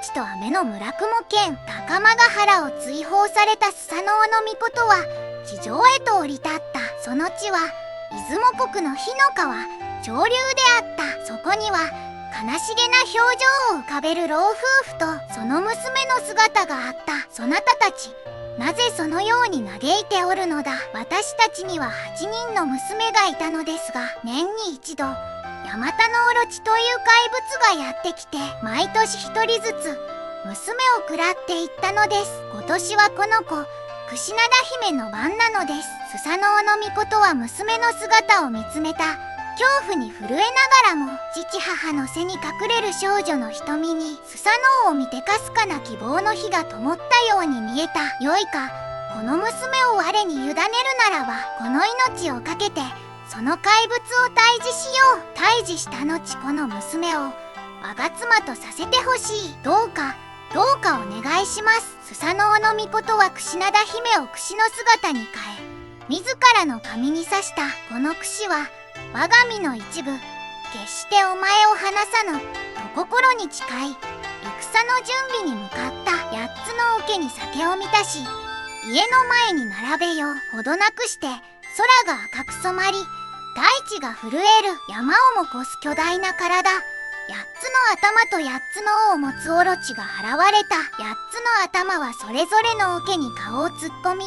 ちと雨の村雲県高間ヶ原を追放されたスサノオノミコトは地上へと降り立った。その地は出雲国の火の川上流であった。そこには悲しげな表情を浮かべる老夫婦とその娘の姿があった。そなたたち、なぜそのように嘆いておるのだ。私たちには8人の娘がいたのですが、年に一度ヤマタノオロチという怪物がやってきて、毎年1人ずつ娘を食らっていったのです。今年はこの子クシナダ姫の番なのです。スサノオノミコトは娘の姿を見つめた。恐怖に震えながらも父母の背に隠れる少女の瞳にスサノオを見てかすかな希望の火が灯ったように見えた。よいか、この娘を我に委ねるならば、この命をかけてその怪物を退治しよう。退治した後、この娘を我が妻とさせてほしい。どうかお願いします。スサノオノミコトはクシナダ姫を櫛の姿に変え、自らの髪に刺した。この櫛は我が身の一部。決してお前を離さぬと心に誓い、戦の準備に向かった。8つの桶に酒を満たし、家の前に並べよう。ほどなくして空が赤く染まり、大地が震える。山をも越す巨大な体、8つの頭と8つの尾を持つオロチが現れた。8つの頭はそれぞれの桶に顔を突っ込み、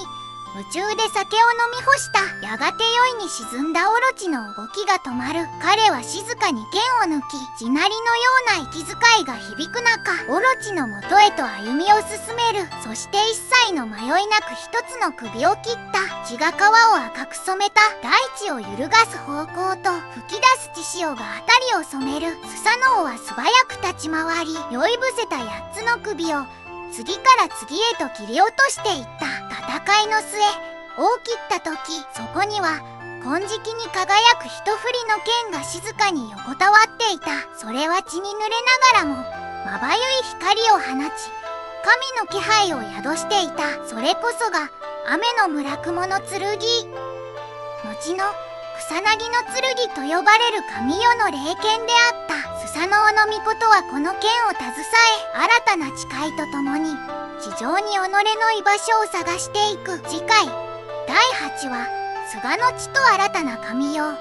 夢中で酒を飲み干した。やがて酔いに沈んだオロチの動きが止まる。彼は静かに剣を抜き、地鳴りのような息遣いが響く中、オロチのもとへと歩みを進める。そして一切の迷いなく一つの首を切った。血が川を赤く染めた。大地を揺るがす方向と吹き出す血潮が辺りを染める。スサノオは素早く立ち回り、酔い伏せた8つの首を次から次へと切り落としていった。戦いの末、尾を切った時、そこには金色に輝く一振りの剣が静かに横たわっていた。それは血に濡れながらもまばゆい光を放ち、神の気配を宿していた。それこそが雨の村雲の剣、後の草薙の剣と呼ばれる神代の霊剣であった。スサノオノミコトはこの剣を携え、新たな誓いとともに地上に己の居場所を探していく。次回第8話、菅の血と新たな神代。